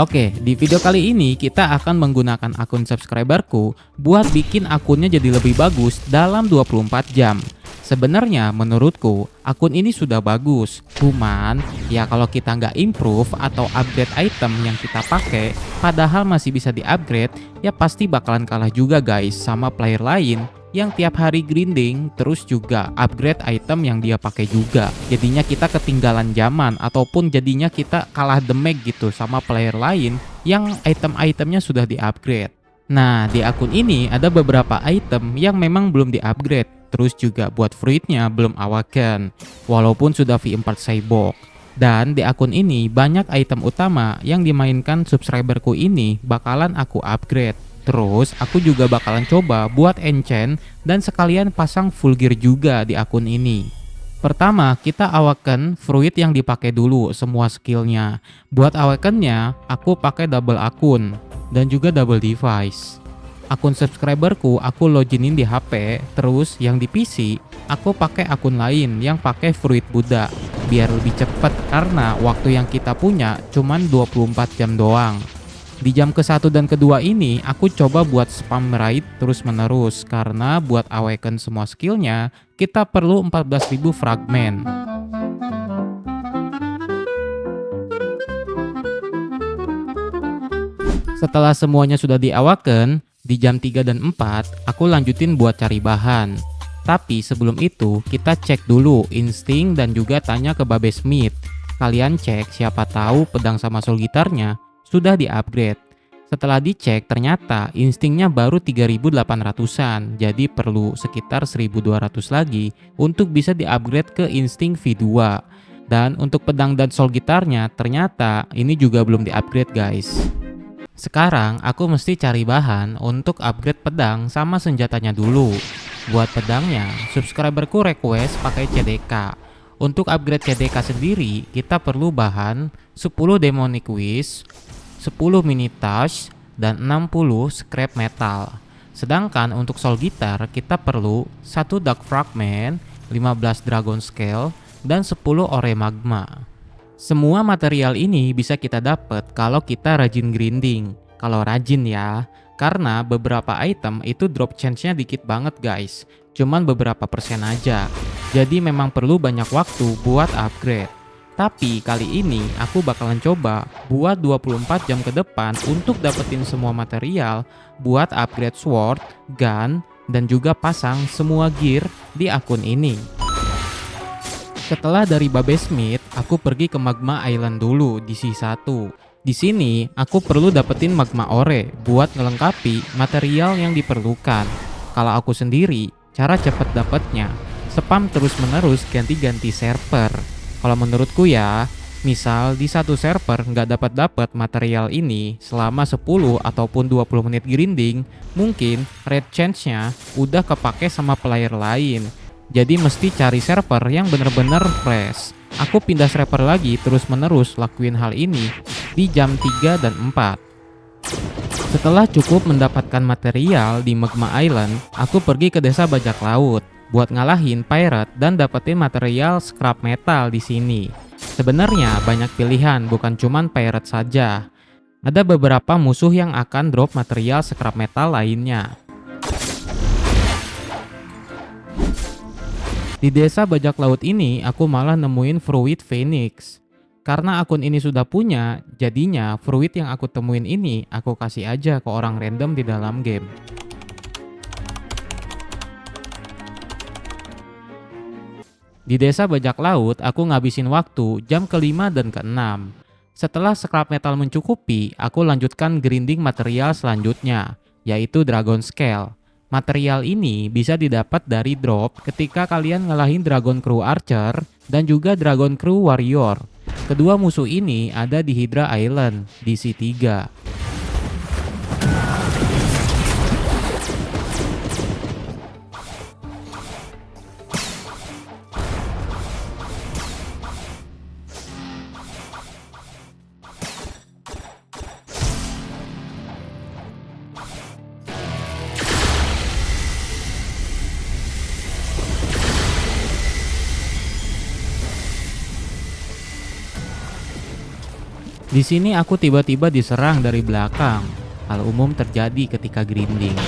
Oke, di video kali ini kita akan menggunakan akun subscriberku buat bikin akunnya jadi lebih bagus dalam 24 jam. Sebenarnya menurutku akun ini sudah bagus, cuman ya kalau kita nggak improve atau upgrade item yang kita pakai, padahal masih bisa di-upgrade, ya pasti bakalan kalah juga guys sama player lain yang tiap hari grinding terus juga upgrade item yang dia pakai juga. Jadinya kita ketinggalan zaman ataupun jadinya kita kalah damage gitu sama player lain yang item-itemnya sudah di-upgrade. Nah, di akun ini ada beberapa item yang memang belum di-upgrade. Terus juga buat fruitnya belum awaken, walaupun sudah V4 Cyborg. Dan di akun ini banyak item utama yang dimainkan subscriberku ini bakalan aku upgrade. Terus aku juga bakalan coba buat enchant dan sekalian pasang full gear juga di akun ini. Pertama, kita awaken fruit yang dipakai dulu semua skillnya. Buat awakennya, aku pakai double akun dan juga double device. Akun subscriberku aku loginin di HP, terus yang di PC aku pakai akun lain yang pakai fruit Buddha biar lebih cepat karena waktu yang kita punya cuman 24 jam doang. Di jam ke-1 dan kedua ini aku coba buat spam raid terus menerus karena buat awaken semua skillnya kita perlu 14.000 fragmen. Setelah semuanya sudah diawaken, di jam 3 dan 4 aku lanjutin buat cari bahan. Tapi sebelum itu kita cek dulu insting dan juga tanya ke Babe Smith. Kalian cek siapa tahu pedang sama soul gitarnya sudah di-upgrade. Setelah dicek ternyata instingnya baru 3800-an, jadi perlu sekitar 1200 lagi untuk bisa di-upgrade ke insting V2. Dan untuk pedang dan soul gitarnya ternyata ini juga belum di-upgrade guys. Sekarang aku mesti cari bahan untuk upgrade pedang sama senjatanya dulu. Buat pedangnya, subscriberku request pakai CDK. Untuk upgrade CDK sendiri, kita perlu bahan 10 Demonic Wish, 10 Mini Touch, dan 60 Scrap Metal. Sedangkan untuk soul gitar, kita perlu 1 Dark Fragment, 15 Dragon Scale, dan 10 Ore Magma. Semua material ini bisa kita dapat kalau kita rajin grinding. Kalau rajin ya, karena beberapa item itu drop chance-nya dikit banget guys. Cuman beberapa persen aja. Jadi memang perlu banyak waktu buat upgrade. Tapi kali ini aku bakalan coba buat 24 jam ke depan untuk dapetin semua material buat upgrade sword, gun, dan juga pasang semua gear di akun ini. Setelah dari Babe Smith, aku pergi ke Magma Island dulu di C1. Di sini, aku perlu dapetin Magma Ore buat ngelengkapi material yang diperlukan. Kalau aku sendiri, cara cepet dapetnya, spam terus-menerus ganti-ganti server. Kalau menurutku ya, misal di satu server nggak dapat material ini selama 10 ataupun 20 menit grinding, mungkin red chance-nya udah kepake sama player lain. Jadi mesti cari server yang bener-bener fresh. Aku pindah server lagi terus-menerus lakuin hal ini di jam 3 dan 4. Setelah cukup mendapatkan material di Magma Island, aku pergi ke desa bajak laut buat ngalahin pirate dan dapetin material scrap metal di sini. Sebenarnya banyak pilihan, bukan cuman pirate saja. Ada beberapa musuh yang akan drop material scrap metal lainnya. Di desa bajak laut ini, aku malah nemuin fruit Phoenix. Karena akun ini sudah punya, jadinya fruit yang aku temuin ini aku kasih aja ke orang random di dalam game. Di desa bajak laut, aku ngabisin waktu jam ke-5 dan ke-6. Setelah scrap metal mencukupi, aku lanjutkan grinding material selanjutnya, yaitu Dragon Scale. Material ini bisa didapat dari drop ketika kalian ngalahin Dragon Crew Archer dan juga Dragon Crew Warrior. Kedua musuh ini ada di Hydra Island di C3. Di sini aku tiba-tiba diserang dari belakang. Hal umum terjadi ketika grinding.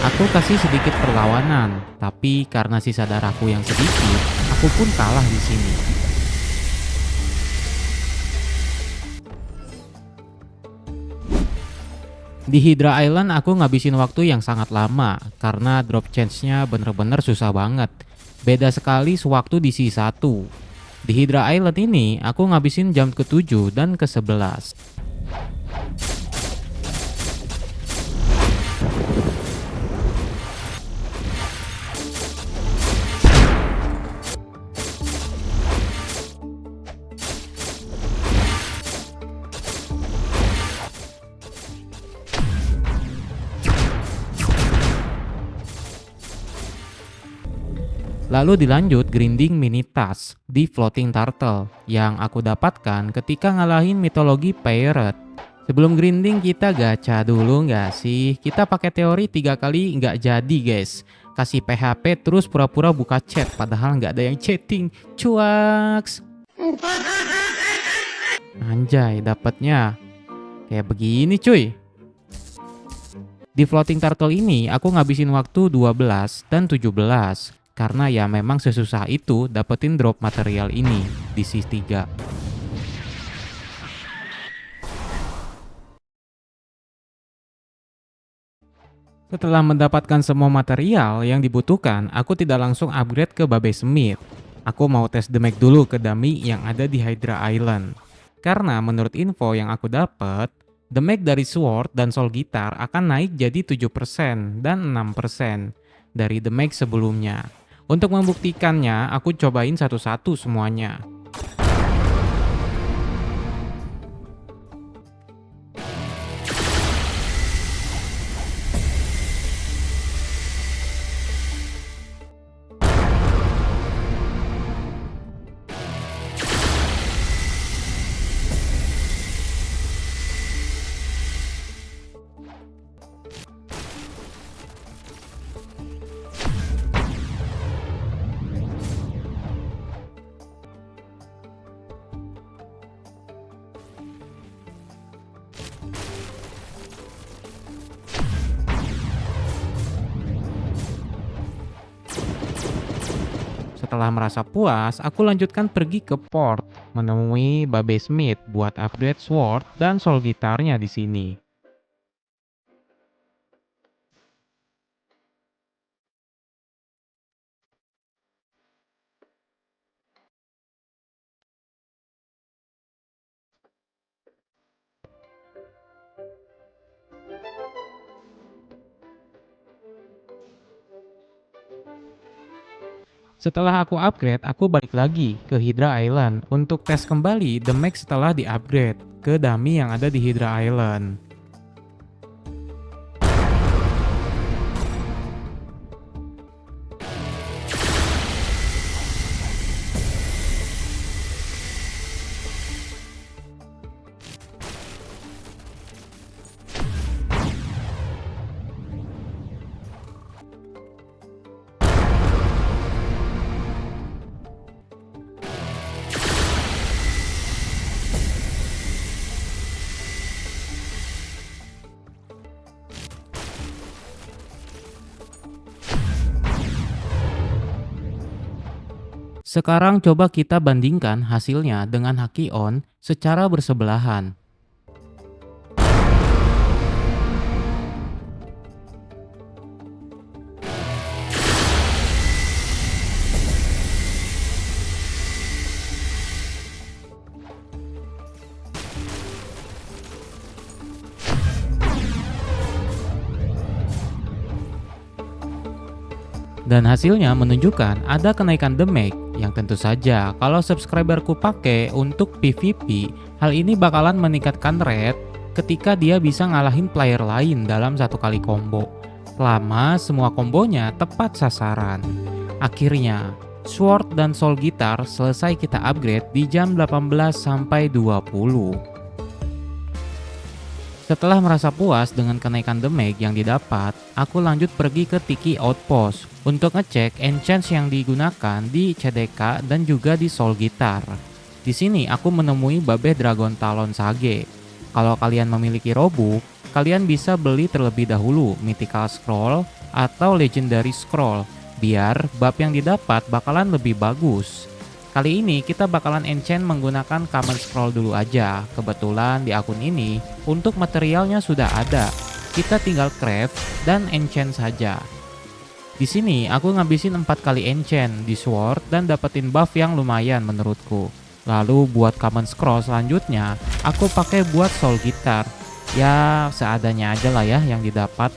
Aku kasih sedikit perlawanan, tapi karena sisa darahku yang sedikit, aku pun kalah di sini. Di Hydra Island aku ngabisin waktu yang sangat lama karena drop chance-nya bener-bener susah banget. Beda sekali sewaktu di C1. Di Hydra Island ini aku ngabisin jam ke-7 dan ke-11. Lalu dilanjut grinding mini task di floating turtle yang aku dapatkan ketika ngalahin mitologi pirate. Sebelum grinding kita gacha dulu nggak sih? Kita pakai teori 3 kali nggak jadi guys. Kasih PHP terus pura-pura buka chat padahal nggak ada yang chatting. Cuaks. Anjay dapatnya. Kayak begini cuy. Di floating turtle ini aku ngabisin waktu 12 dan 17. Karena ya memang sesusah itu dapetin drop material ini di C3. Setelah mendapatkan semua material yang dibutuhkan, aku tidak langsung upgrade ke Babe Smith. Aku mau tes damage dulu ke dummy yang ada di Hydra Island. Karena menurut info yang aku dapat, damage dari sword dan soul guitar akan naik jadi 7% dan 6% dari damage sebelumnya. Untuk membuktikannya, aku cobain satu-satu semuanya. Setelah merasa puas, aku lanjutkan pergi ke port, menemui Babe Smith buat upgrade sword dan soul gitarnya di sini. Setelah aku upgrade, aku balik lagi ke Hydra Island untuk tes kembali damage setelah di-upgrade ke dummy yang ada di Hydra Island. Sekarang coba kita bandingkan hasilnya dengan Haki On secara bersebelahan. Dan hasilnya menunjukkan ada kenaikan damage yang tentu saja kalau subscriberku pakai untuk PvP, hal ini bakalan meningkatkan rate ketika dia bisa ngalahin player lain dalam satu kali combo. Selama semua kombonya tepat sasaran. Akhirnya, sword dan soul guitar selesai kita upgrade di jam 18 sampai 20. Setelah merasa puas dengan kenaikan damage yang didapat, aku lanjut pergi ke Tiki Outpost untuk ngecek enchants yang digunakan di CDK dan juga di Soul Guitar. Di sini aku menemui Babe Dragon Talon Sage. Kalau kalian memiliki Robux, kalian bisa beli terlebih dahulu Mythical Scroll atau Legendary Scroll, biar bab yang didapat bakalan lebih bagus. Kali ini kita bakalan enchant menggunakan Common Scroll dulu aja. Kebetulan di akun ini untuk materialnya sudah ada. Kita tinggal craft dan enchant saja. Di sini aku ngabisin 4 kali enchant di sword dan dapetin buff yang lumayan menurutku. Lalu buat Common Scroll selanjutnya, aku pakai buat soul guitar. Ya, seadanya aja lah ya yang didapat.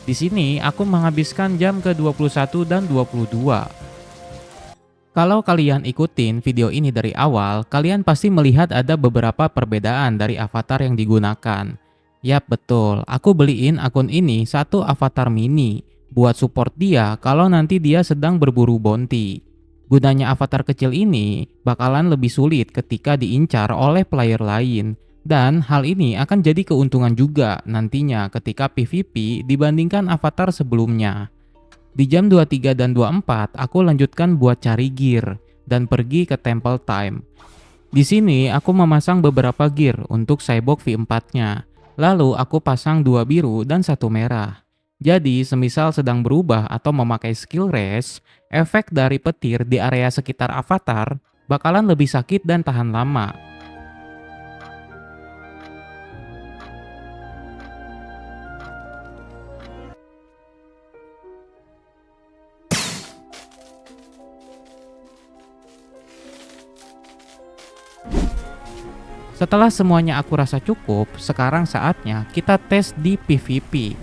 Di sini aku menghabiskan jam ke-21 dan 22. Kalau kalian ikutin video ini dari awal, kalian pasti melihat ada beberapa perbedaan dari avatar yang digunakan. Yap, betul. Aku beliin akun ini satu avatar mini buat support dia kalau nanti dia sedang berburu bounty. Gunanya avatar kecil ini bakalan lebih sulit ketika diincar oleh player lain. Dan hal ini akan jadi keuntungan juga nantinya ketika PvP dibandingkan avatar sebelumnya. Di jam 23 dan 24, aku lanjutkan buat cari gear dan pergi ke Temple Time. Di sini aku memasang beberapa gear untuk Cyborg V4-nya. Lalu aku pasang 2 biru dan 1 merah. Jadi, semisal sedang berubah atau memakai skill race, efek dari petir di area sekitar avatar bakalan lebih sakit dan tahan lama. Setelah semuanya aku rasa cukup, sekarang saatnya kita tes di PvP.